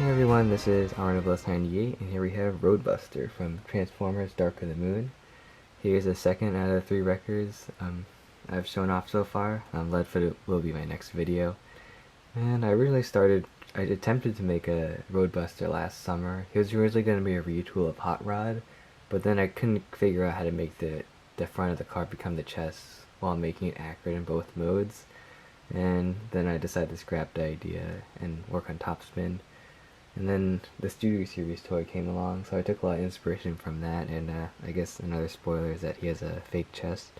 Hey everyone, this is Arnables98, and here we have Roadbuster from Transformers Dark of the Moon. Here's the second out of 3 records I've shown off so far. Leadfoot will be my next video. And I attempted to make a Roadbuster last summer. He was originally going to be a retool of Hot Rod, but then I couldn't figure out how to make the front of the car become the chest while making it accurate in both modes. And then I decided to scrap the idea and work on Topspin. And then the Studio Series toy came along, so I took a lot of inspiration from that, and I guess another spoiler is that he has a fake chest,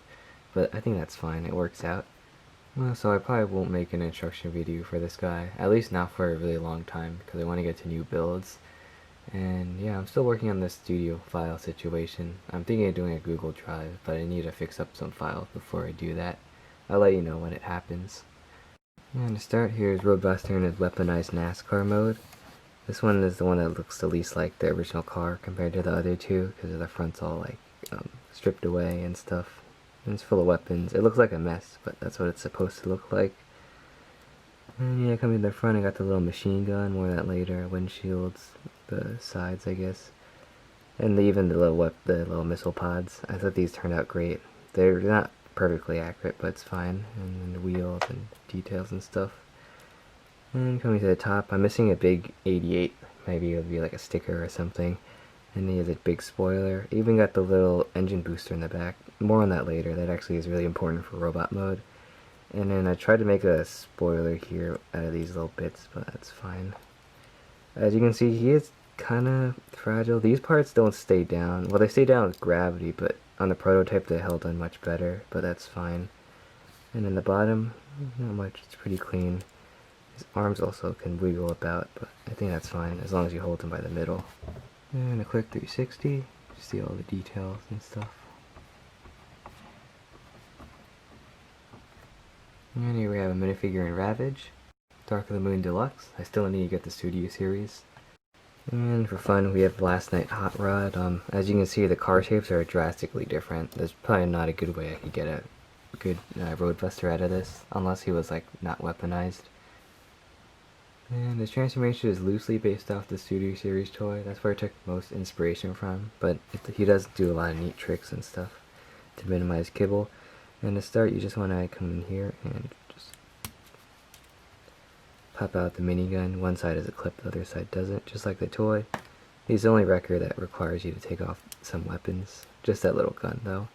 but I think that's fine, it works out. Well, so I probably won't make an instruction video for this guy, at least not for a really long time, because I want to get to new builds. And yeah, I'm still working on this studio file situation. I'm thinking of doing a Google Drive, but I need to fix up some files before I do that. I'll let you know when it happens. And to start, here's Roadbuster in his weaponized NASCAR mode. This one is the one that looks the least like the original car compared to the other two, because the front's all like stripped away and stuff. And it's full of weapons. It looks like a mess, but that's what it's supposed to look like. And yeah, coming to the front, I got the little machine gun, more of that later, windshields, the sides, I guess. And even the little missile pods. I thought these turned out great. They're not perfectly accurate, but it's fine. And then the wheels and details and stuff. And coming to the top, I'm missing a big 88, maybe it'll be like a sticker or something. And he has a big spoiler. Even got the little engine booster in the back. More on that later, that actually is really important for robot mode. And then I tried to make a spoiler here out of these little bits, but that's fine. As you can see, he is kind of fragile. These parts don't stay down. Well, they stay down with gravity, but on the prototype they held on much better, but that's fine. And in the bottom, not much, it's pretty clean. His arms also can wiggle about, but I think that's fine as long as you hold them by the middle. And a quick 360, just see all the details and stuff. And here we have a minifigure in Ravage, Dark of the Moon Deluxe. I still need to get the Studio Series. And for fun, we have Last Night Hot Rod. As you can see, the car shapes are drastically different. There's probably not a good way I could get a good Roadbuster out of this, unless he was like not weaponized. And his transformation is loosely based off the Studio Series toy. That's where I took most inspiration from, but he does do a lot of neat tricks and stuff to minimize kibble. And to start, you just want to come in here and just pop out the minigun. One side is a clip, the other side doesn't, just like the toy. He's the only record that requires you to take off some weapons, just that little gun though.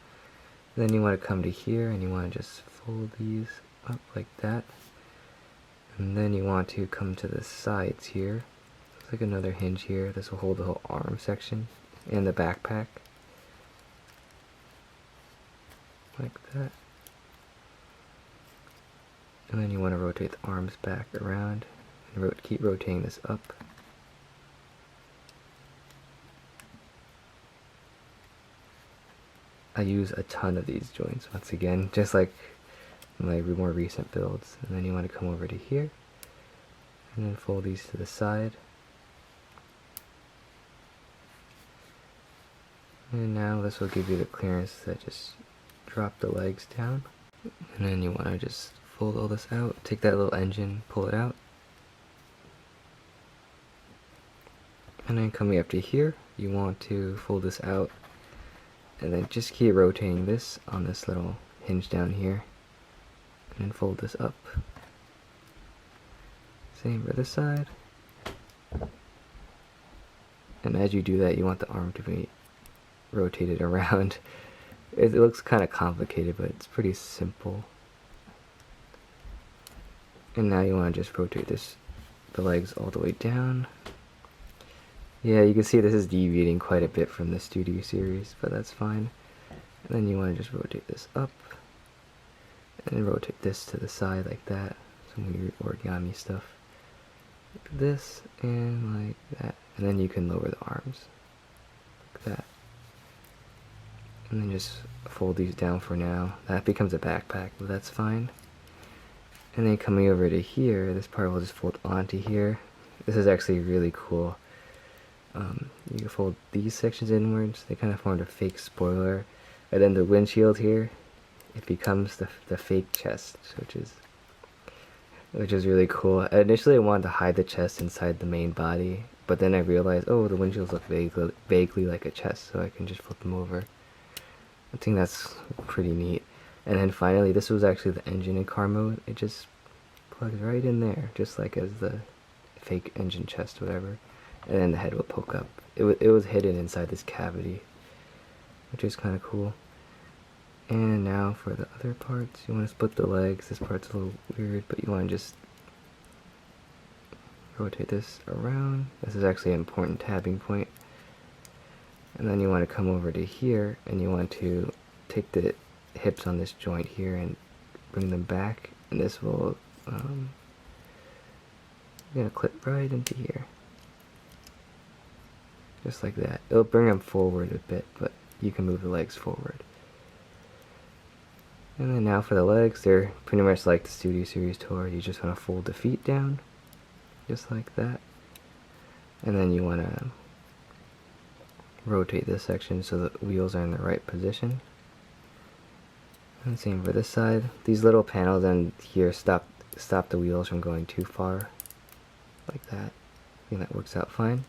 And then you want to come to here and you want to just fold these up like that. And then you want to come to the sides here. Looks like another hinge here. This will hold the whole arm section and the backpack. Like that. And then you want to rotate the arms back around and keep rotating this up. I use a ton of these joints once again, just like my more recent builds. And then you want to come over to here and then fold these to the side. And now this will give you the clearance that just drop the legs down. And then you want to just fold all this out, take that little engine, pull it out. And then coming up to here, you want to fold this out and then just keep rotating this on this little hinge down here. And fold this up. Same for this side. And as you do that, you want the arm to be rotated around. It looks kind of complicated, but it's pretty simple. And now you want to just rotate the legs all the way down. Yeah, you can see this is deviating quite a bit from the Studio Series, but that's fine. And then you want to just rotate this up. And rotate this to the side like that. Some weird origami stuff. Like this and like that. And then you can lower the arms. Like that. And then just fold these down for now. That becomes a backpack, but that's fine. And then coming over to here, this part will just fold onto here. This is actually really cool. You can fold these sections inwards. They kind of formed a fake spoiler. And then the windshield here, it becomes the fake chest, which is which is really cool. Initially I wanted to hide the chest inside the main body, but then I realized, oh, the windshields look vaguely like a chest, so I can just flip them over. I think that's pretty neat. And then finally, this was actually the engine in car mode. It just plugs right in there, just like as the fake engine chest, whatever. And then the head will poke up. It was hidden inside this cavity, which is kind of cool. And now for the other parts, you want to split the legs. This part's a little weird, but you want to just rotate this around. This is actually an important tabbing point. And then you want to come over to here, and you want to take the hips on this joint here and bring them back, and this will gonna clip right into here, just like that. It'll bring them forward a bit, but you can move the legs forward. And then now for the legs, they're pretty much like the Studio Series tour. You just want to fold the feet down, just like that, and then you want to rotate this section so the wheels are in the right position. And same for this side. These little panels in here stop the wheels from going too far, like that. I think that works out fine.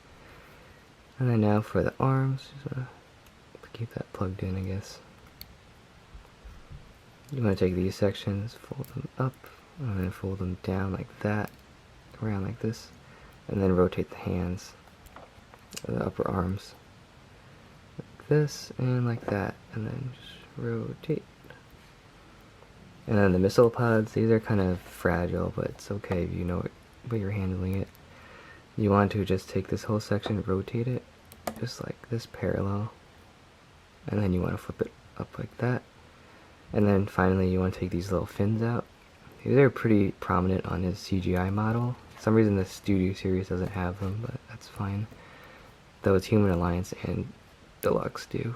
And then now for the arms, just keep that plugged in, I guess. You want to take these sections, fold them up, and then fold them down like that, around like this, and then rotate the hands, the upper arms, like this, and like that, and then just rotate. And then the missile pods, these are kind of fragile, but it's okay if you know it, but you're handling it. You want to just take this whole section, rotate it, just like this parallel, and then you want to flip it up like that. And then finally you want to take these little fins out. These are pretty prominent on his CGI model. For some reason the Studio Series doesn't have them, but that's fine. Though it's Human Alliance and Deluxe do.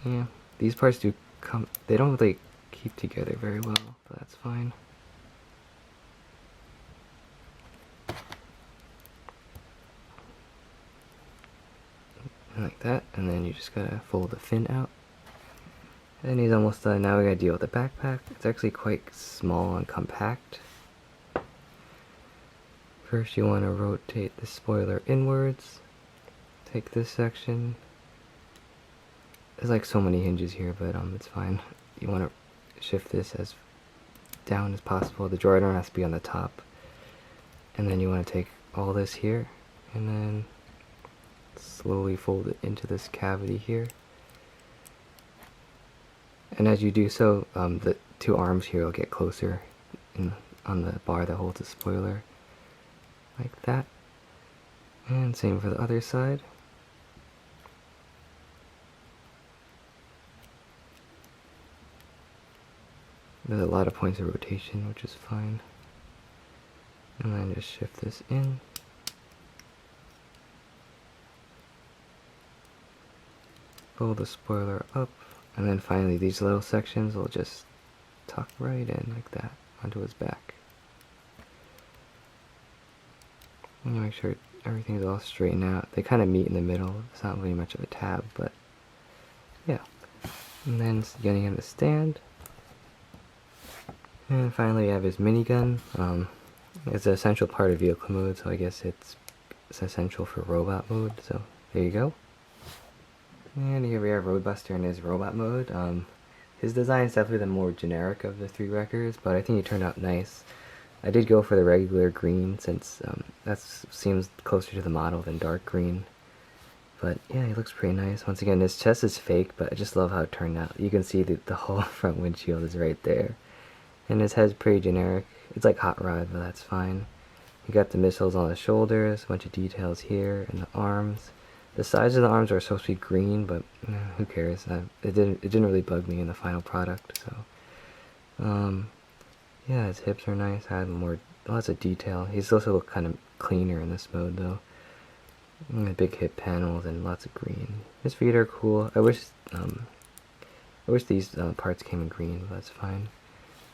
Yeah, these parts do come, they don't really keep together very well, but that's fine. Like that, and then you just gotta fold the fin out. And he's almost done. Now we gotta deal with the backpack. It's actually quite small and compact. First you want to rotate the spoiler inwards. Take this section. There's like so many hinges here, but it's fine. You want to shift this as down as possible. The drawer don't have to be on the top. And then you want to take all this here, and then slowly fold it into this cavity here. And as you do so, the two arms here will get closer on the bar that holds the spoiler, like that. And same for the other side. There's a lot of points of rotation, which is fine. And then just shift this in. Pull the spoiler up. And then finally these little sections will just tuck right in like that onto his back. And make sure everything's all straightened out. They kind of meet in the middle. It's not really much of a tab, but yeah. And then getting him to stand. And finally we have his minigun. It's an essential part of vehicle mode, so I guess it's essential for robot mode, so there you go. And here we have Roadbuster in his robot mode. His design is definitely the more generic of the three wreckers, but I think he turned out nice. I did go for the regular green since that seems closer to the model than dark green. But yeah, he looks pretty nice. Once again, his chest is fake, but I just love how it turned out. You can see the whole front windshield is right there. And his head's pretty generic. It's like Hot Rod, but that's fine. You got the missiles on the shoulders, a bunch of details here, and the arms. The sides of the arms are supposed to be green, but who cares? It didn't really bug me in the final product. So, yeah, his hips are nice. I had lots of detail. He's also look kind of cleaner in this mode, though. And big hip panels and lots of green. His feet are cool. I wish these parts came in green, but that's fine.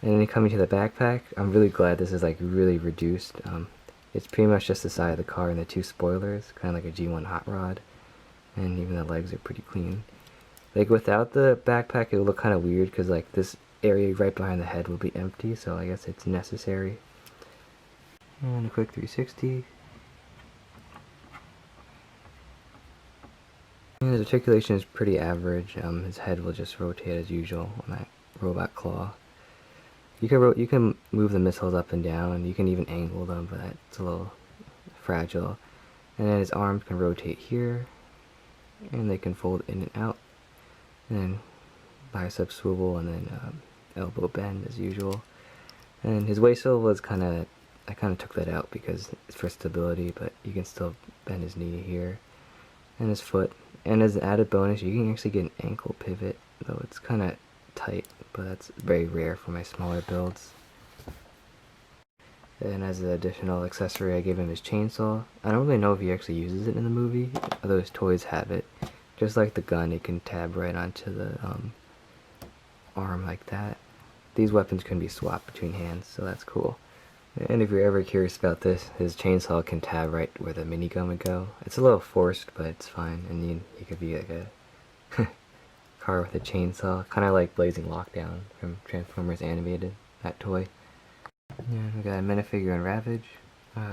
And then coming to the backpack, I'm really glad this is like really reduced. It's pretty much just the side of the car and the two spoilers, kind of like a G1 Hot Rod. And even the legs are pretty clean. Like without the backpack, it would look kind of weird because like this area right behind the head will be empty, so I guess it's necessary. And a quick 360. And his articulation is pretty average. His head will just rotate as usual on that robot claw. You can move the missiles up and down. You can even angle them, but that's a little fragile. And then his arms can rotate here, and they can fold in and out. And then bicep swivel, and then elbow bend as usual. And his waist swivel was I kind of took that out because it's for stability, but you can still bend his knee here. And his foot. And as an added bonus, you can actually get an ankle pivot, though it's kind of tight, but that's very rare for my smaller builds. And as an additional accessory, I gave him his chainsaw. I don't really know if he actually uses it in the movie, although his toys have it. Just like the gun, it can tab right onto the arm like that. These weapons can be swapped between hands, so that's cool. And if you're ever curious about this, his chainsaw can tab right where the minigun would go. It's a little forced, but it's fine. And he could be like a car with a chainsaw, kind of like Blazing Lockdown from Transformers Animated, that toy. Yeah, we got a minifigure on Ravage,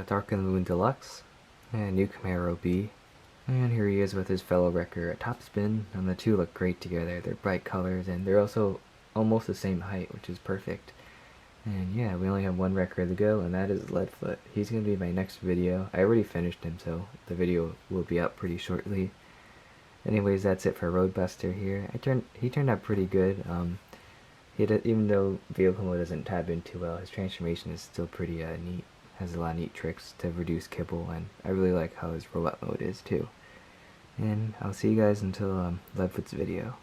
Dark in the Moon Deluxe, and new Camaro B. And here he is with his fellow wrecker at Topspin, and the two look great together. They're bright colors, and they're also almost the same height, which is perfect. And yeah, we only have one wrecker to go, and that is Leadfoot. He's going to be my next video. I already finished him, so the video will be up pretty shortly. Anyways, that's it for Roadbuster here. He turned out pretty good. Even though vehicle mode doesn't tab in too well, his transformation is still pretty neat. Has a lot of neat tricks to reduce kibble, and I really like how his robot mode is too. And I'll see you guys until Leadfoot's video.